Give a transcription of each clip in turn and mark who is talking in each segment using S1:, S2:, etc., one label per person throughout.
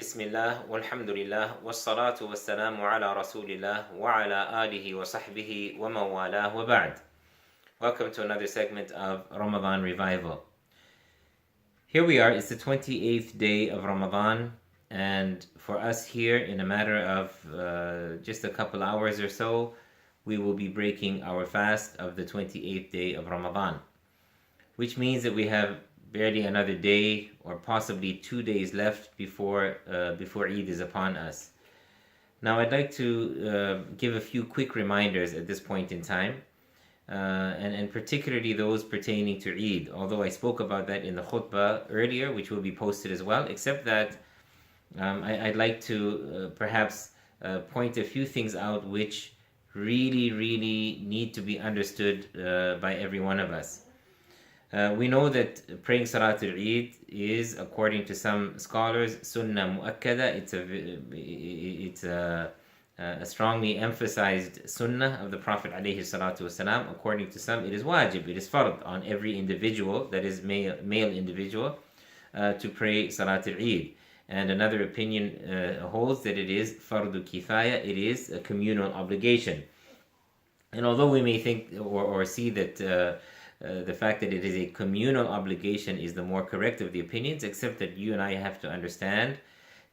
S1: Bismillah, walhamdulillah, wassalatu wassalamu ala rasulillah, wa ala alihi wa sahbihi wa mawalah wa ba'd. Welcome to another segment of Ramadan Revival. Here we are, it's the 28th day of Ramadan, and for us here, in a matter of just a couple hours or so, we will be breaking our fast of the 28th day of Ramadan, which means that we have barely another day or possibly 2 days left before Eid is upon us. Now I'd like to give a few quick reminders at this point in time, and particularly those pertaining to Eid, although I spoke about that in the khutbah earlier, which will be posted as well, except that I'd like to perhaps point a few things out which really need to be understood by every one of us. We know that praying Salatul Eid is, according to some scholars, Sunnah Mu'akkada. It's a strongly emphasized Sunnah of the Prophet alayhi salatu wasalam. According to some, it is wajib, it is fard on every individual, that is male individual, to pray Salatul Eid. And another opinion holds that it is fardu kifaya, it is a communal obligation. And although we may think or see that the fact that it is a communal obligation is the more correct of the opinions, except that you and I have to understand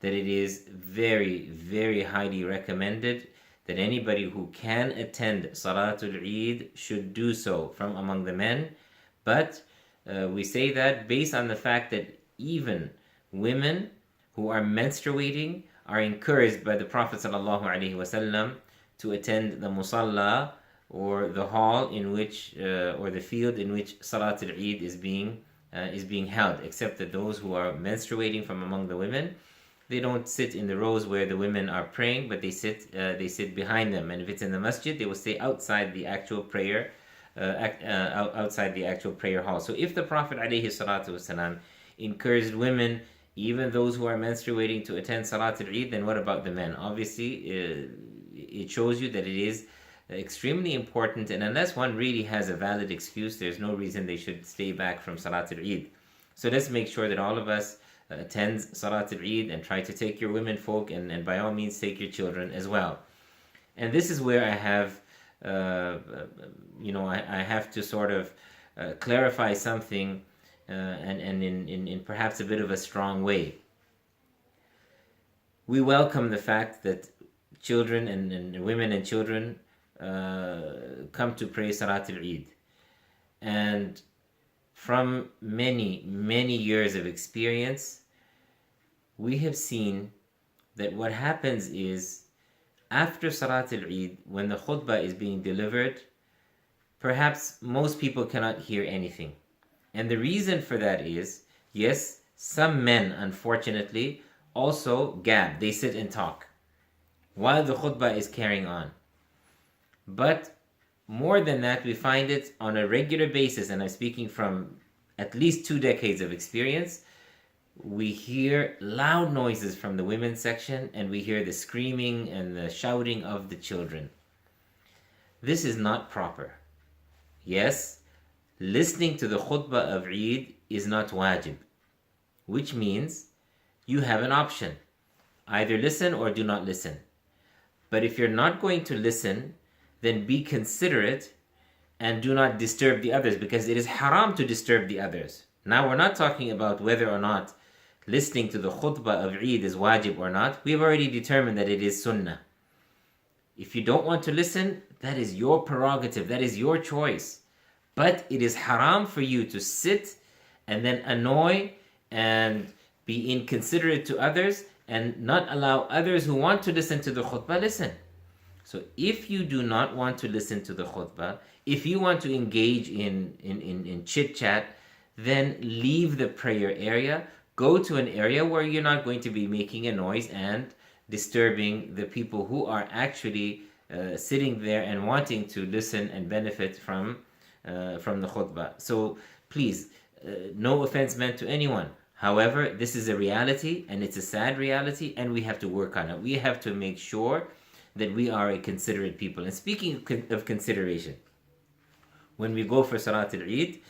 S1: that it is very highly recommended that anybody who can attend Salatul Eid should do so from among the men. But we say that based on the fact that even women who are menstruating are encouraged by the Prophet ﷺ to attend the musalla, or the hall in which, or the field in which Salatul Eid is being held, except that those who are menstruating from among the women, they don't sit in the rows where the women are praying, but they sit behind them. And if it's in the masjid, they will stay outside the actual prayer, outside the actual prayer hall. So if the Prophet ﷺ encouraged women, even those who are menstruating, to attend Salatul Eid, then what about the men? Obviously, it shows you that it is extremely important, and unless one really has a valid excuse, there's no reason they should stay back from Salatul Eid. So let's make sure that all of us attend Salatul Eid, and try to take your women folk, and by all means take your children as well. And this is where I have I have to sort of clarify something, and in perhaps a bit of a strong way. We welcome the fact that children and women and children come to pray Salatul Eid. And from many years of experience, we have seen that what happens is, after Salatul Eid, when the khutbah is being delivered, perhaps most people cannot hear anything. And the reason for that is, yes, some men, unfortunately, also gab, they sit and talk while the khutbah is carrying on. But more than that, we find it on a regular basis, and I'm speaking from at least 2 decades of experience. We hear loud noises from the women's section, and we hear the screaming and the shouting of the children. This is not proper. Yes, listening to the khutbah of Eid is not wajib, which means you have an option. Either listen or do not listen. But if you're not going to listen, then be considerate and do not disturb the others, because it is haram to disturb the others. Now, we're not talking about whether or not listening to the khutbah of Eid is wajib or not. We've already determined that it is sunnah. If you don't want to listen, that is your prerogative, that is your choice. But it is haram for you to sit and then annoy and be inconsiderate to others and not allow others who want to listen to the khutbah listen. So if you do not want to listen to the khutbah, if you want to engage in chit-chat, then leave the prayer area. Go to an area where you're not going to be making a noise and disturbing the people who are actually sitting there and wanting to listen and benefit from the khutbah. So please, no offense meant to anyone. However, this is a reality, and it's a sad reality, and we have to work on it. We have to make sure that we are a considerate people. And speaking of consideration, when we go for Salatul Eid,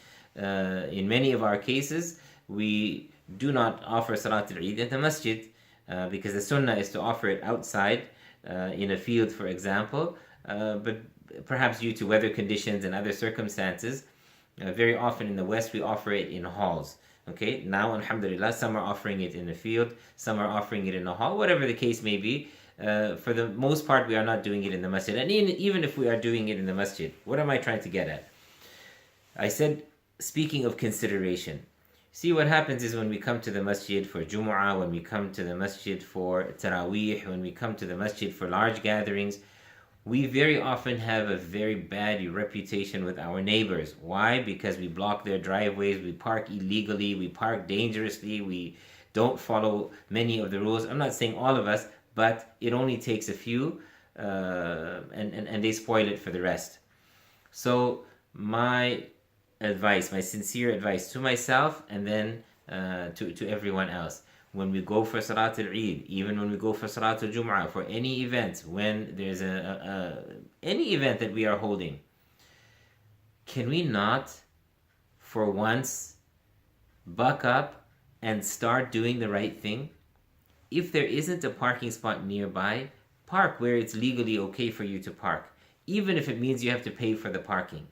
S1: in many of our cases, we do not offer Salatul Eid at the masjid. because the sunnah is to offer it outside in a field, for example, but perhaps due to weather conditions and other circumstances, very often in the West we offer it in halls. Okay, now alhamdulillah, some are offering it in the field, some are offering it in a hall, whatever the case may be. For the most part, we are not doing it in the masjid. And even if we are doing it in the masjid, what am I trying to get at? I said, speaking of consideration, see what happens is when we come to the masjid for Jumu'ah, when we come to the masjid for Taraweeh, when we come to the masjid for large gatherings, we very often have a very bad reputation with our neighbors. Why? Because we block their driveways, we park illegally, we park dangerously, we don't follow many of the rules. I'm not saying all of us, but it only takes a few, and they spoil it for the rest. So my advice, my sincere advice to myself, and then to everyone else, when we go for Salat al-Eid, even when we go for Salat al-Jum'ah, for any event, when there's any event that we are holding, can we not, for once, buck up and start doing the right thing? If there isn't a parking spot nearby, park where it's legally okay for you to park, even if it means you have to pay for the parking.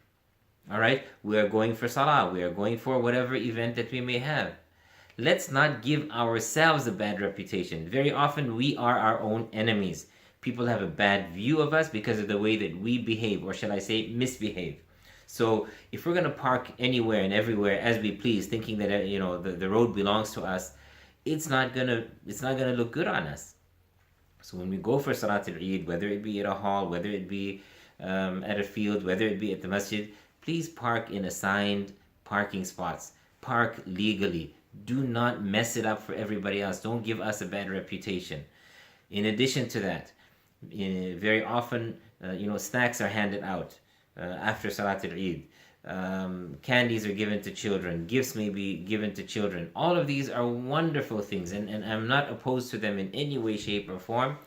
S1: Alright? We are going for Salah, we are going for whatever event that we may have. Let's not give ourselves a bad reputation. Very often we are our own enemies. People have a bad view of us because of the way that we behave, or shall I say misbehave. So if we're going to park anywhere and everywhere as we please, thinking that the road belongs to us, it's not gonna look good on us. So when we go for Salat al-Eid, whether it be at a hall, whether it be at a field, whether it be at the masjid, please park in assigned parking spots. Park legally. Do not mess it up for everybody else. Don't give us a bad reputation. In addition to that, very often, snacks are handed out after Salat al-Eid. Candies are given to children. Gifts may be given to children. All of these are wonderful things, and I'm not opposed to them in any way, shape, or form.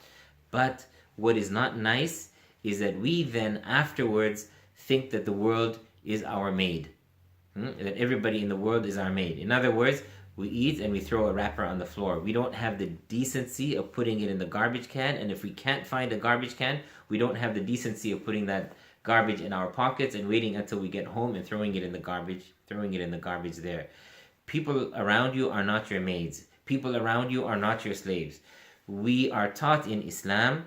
S1: But what is not nice is that we then afterwards think that the world is our maid. That everybody in the world is our maid. In other words, we eat and we throw a wrapper on the floor. We don't have the decency of putting it in the garbage can, and if we can't find a garbage can, we don't have the decency of putting that garbage in our pockets and waiting until we get home and throwing it in the garbage there. People around you are not your maids. People around you are not your slaves. We are taught in Islam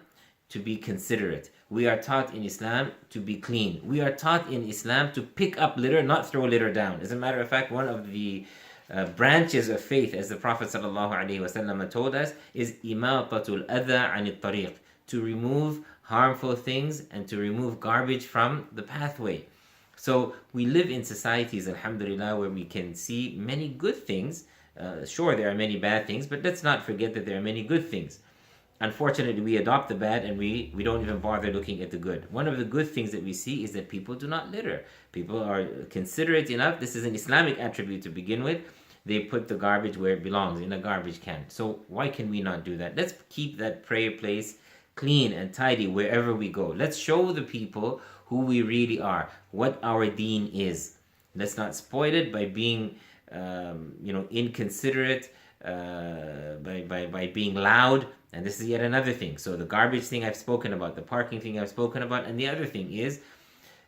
S1: to be considerate. We are taught in Islam to be clean. We are taught in Islam to pick up litter, not throw litter down. As a matter of fact, one of the branches of faith, as the Prophet ﷺ told us, is imatatul adha anit tariq, to remove harmful things and to remove garbage from the pathway. So we live in societies, alhamdulillah, where we can see many good things. Sure, there are many bad things, but let's not forget that there are many good things. Unfortunately, we adopt the bad and we don't even bother looking at the good. One of the good things that we see is that people do not litter. People are considerate enough. This is an Islamic attribute to begin with. They put the garbage where it belongs, in a garbage can. So why can we not do that? Let's keep that prayer place clean and tidy wherever we go. Let's show the people who we really are, what our deen is. Let's not spoil it by being inconsiderate, by being loud. And this is yet another thing. So the garbage thing I've spoken about, the parking thing I've spoken about, and the other thing is,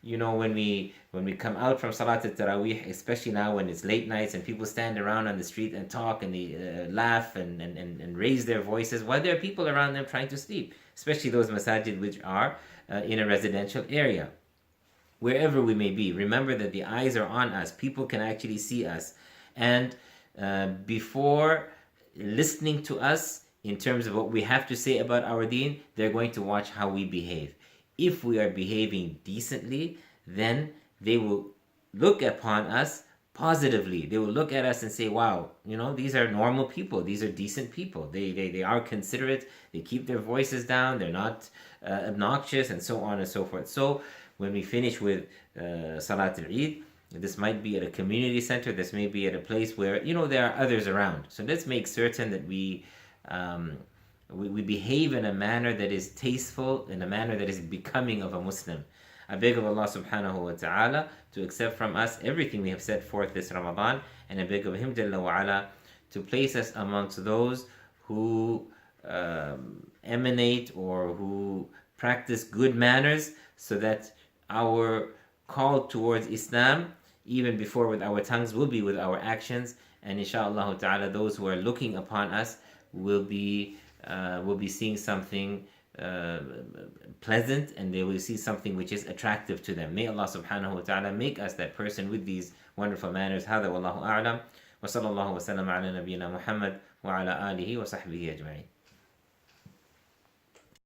S1: when we come out from Salat al-Taraweeh, especially now when it's late nights and people stand around on the street and talk and they laugh and raise their voices while there are people around them trying to sleep, especially those masajid which are in a residential area. Wherever we may be, remember that the eyes are on us. People can actually see us. And before listening to us, in terms of what we have to say about our deen, they're going to watch how we behave. If we are behaving decently, then they will look upon us positively. They will look at us and say, wow, these are normal people. These are decent people. They are considerate. They keep their voices down. They're not obnoxious, and so on and so forth. So when we finish with Salat al-Eid, this might be at a community center. This may be at a place where, there are others around. So let's make certain that we behave in a manner that is tasteful, in a manner that is becoming of a Muslim. I beg of Allah subhanahu wa ta'ala to accept from us everything we have set forth this Ramadan, and I beg of Him Jalla wa ala to place us amongst those who emanate or who practice good manners, so that our call towards Islam, even before with our tongues, will be with our actions. And inshallah ta'ala, those who are looking upon us will be seeing something pleasant, and they will see something which is attractive to them. May Allah subhanahu wa ta'ala make us that person with these wonderful manners. هذا والله أعلم وصلى الله وسلم على نبينا محمد وعلى آله وصحبه أجمعين.